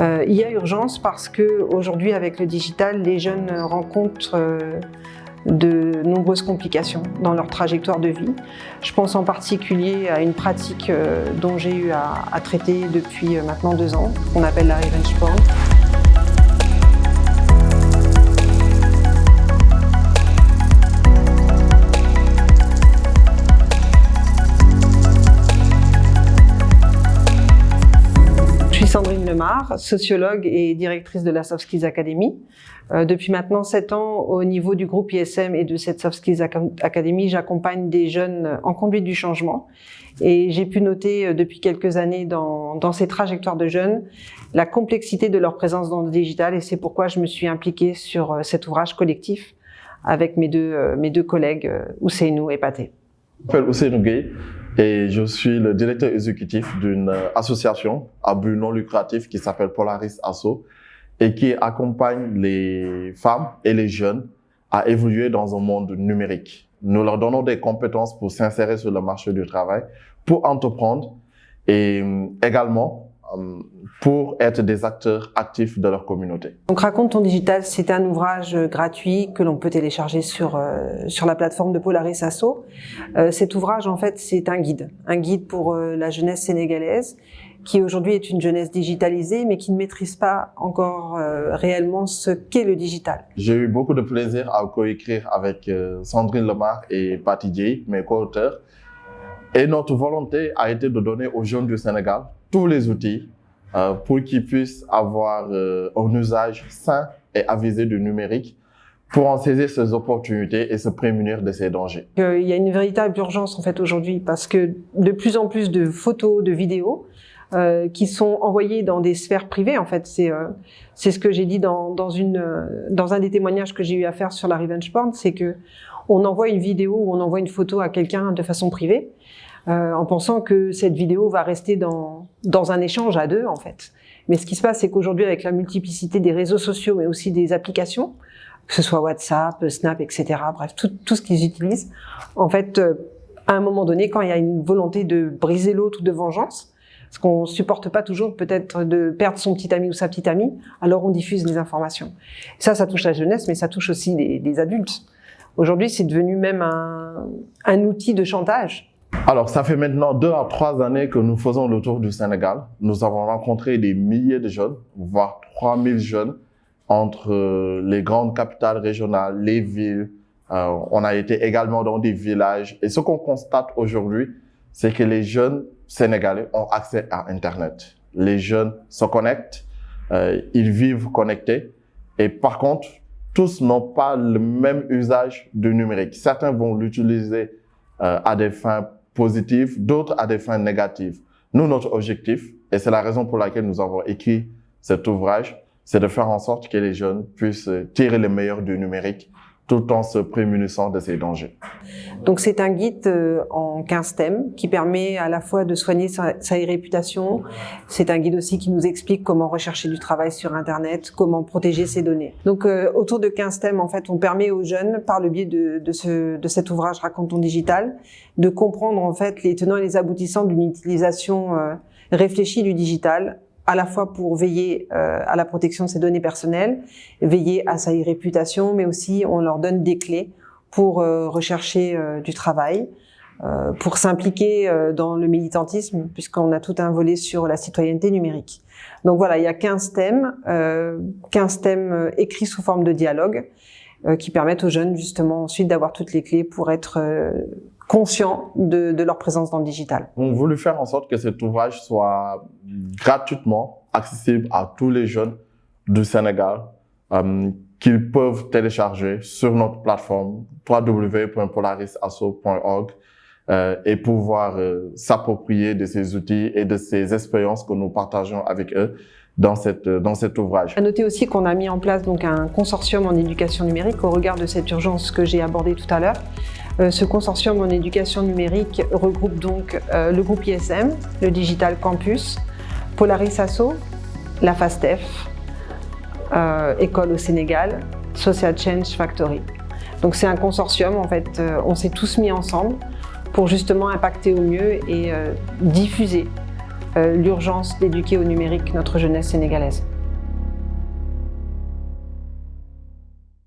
Il y a urgence parce qu'aujourd'hui, avec le digital, les jeunes rencontrent de nombreuses complications dans leur trajectoire de vie. Je pense en particulier à une pratique dont j'ai eu à traiter depuis maintenant 2 ans, qu'on appelle la revenge porn. Je suis Sandrine Lemar, sociologue et directrice de la Soft Skills Academy. Depuis maintenant 7 ans, au niveau du groupe ISM et de cette Soft Skills Academy, j'accompagne des jeunes en conduite du changement. Et j'ai pu noter depuis quelques années dans ces trajectoires de jeunes la complexité de leur présence dans le digital, et c'est pourquoi je me suis impliquée sur cet ouvrage collectif avec mes deux collègues Ousseynou et Pathé. Je m'appelle Ousseynou Gueye et je suis le directeur exécutif d'une association à but non lucratif qui s'appelle Polaris Asso et qui accompagne les femmes et les jeunes à évoluer dans un monde numérique. Nous leur donnons des compétences pour s'insérer sur le marché du travail, pour entreprendre et également pour être des acteurs actifs de leur communauté. Donc Raconte ton digital, c'est un ouvrage gratuit que l'on peut télécharger sur la plateforme de Polaris Asso. Cet ouvrage, en fait, c'est un guide pour la jeunesse sénégalaise qui aujourd'hui est une jeunesse digitalisée mais qui ne maîtrise pas encore réellement ce qu'est le digital. J'ai eu beaucoup de plaisir à coécrire avec Sandrine Lemar et Pathé Dieye, mes co-auteurs. Et notre volonté a été de donner aux jeunes du Sénégal tous les outils pour qu'ils puissent avoir un usage sain et avisé du numérique pour en saisir ces opportunités et se prémunir de ces dangers. Il y a une véritable urgence en fait aujourd'hui parce que de plus en plus de photos, de vidéos qui sont envoyées dans des sphères privées. En fait, c'est ce que j'ai dit dans un des témoignages que j'ai eu à faire sur la revenge porn, c'est que on envoie une vidéo ou on envoie une photo à quelqu'un de façon privée. En pensant que cette vidéo va rester dans un échange à deux, en fait. Mais ce qui se passe, c'est qu'aujourd'hui, avec la multiplicité des réseaux sociaux, mais aussi des applications, que ce soit WhatsApp, Snap, etc., bref, tout ce qu'ils utilisent, en fait, à un moment donné, quand il y a une volonté de briser l'autre ou de vengeance, parce qu'on supporte pas toujours peut-être de perdre son petit ami ou sa petite amie, alors on diffuse les informations. Ça touche la jeunesse, mais ça touche aussi les adultes. Aujourd'hui, c'est devenu même un outil de chantage. Alors, ça fait maintenant 2 à 3 années que nous faisons le tour du Sénégal. Nous avons rencontré des milliers de jeunes, voire 3000 jeunes, entre les grandes capitales régionales, les villes. On a été également dans des villages. Et ce qu'on constate aujourd'hui, c'est que les jeunes Sénégalais ont accès à Internet. Les jeunes se connectent, ils vivent connectés. Et par contre, tous n'ont pas le même usage du numérique. Certains vont l'utiliser à des fins positives, d'autres à des fins négatives. Nous, notre objectif, et c'est la raison pour laquelle nous avons écrit cet ouvrage, c'est de faire en sorte que les jeunes puissent tirer le meilleur du numérique tout en se prémunissant de ces dangers. Donc c'est un guide en 15 thèmes qui permet à la fois de soigner sa réputation. C'est un guide aussi qui nous explique comment rechercher du travail sur Internet, comment protéger ses données. Donc autour de 15 thèmes, en fait, on permet aux jeunes, par le biais de cet ouvrage Raconte ton digital, de comprendre en fait les tenants et les aboutissants d'une utilisation réfléchie du digital, à la fois pour veiller à la protection de ses données personnelles, veiller à sa réputation, mais aussi on leur donne des clés pour rechercher du travail, pour s'impliquer dans le militantisme, puisqu'on a tout un volet sur la citoyenneté numérique. Donc voilà, il y a 15 thèmes écrits sous forme de dialogue, qui permettent aux jeunes justement ensuite d'avoir toutes les clés pour être conscients de leur présence dans le digital. On a voulu faire en sorte que cet ouvrage soit gratuitement accessible à tous les jeunes du Sénégal, qu'ils peuvent télécharger sur notre plateforme www.polarisasso.org et pouvoir s'approprier de ces outils et de ces expériences que nous partageons avec eux dans cet ouvrage. À noter aussi qu'on a mis en place donc un consortium en éducation numérique au regard de cette urgence que j'ai abordée tout à l'heure. Ce consortium en éducation numérique regroupe donc le groupe ISM, le Digital Campus, Polaris Asso, la FASTEF, École au Sénégal, Social Change Factory. Donc c'est un consortium, en fait, on s'est tous mis ensemble pour justement impacter au mieux et diffuser l'urgence d'éduquer au numérique notre jeunesse sénégalaise.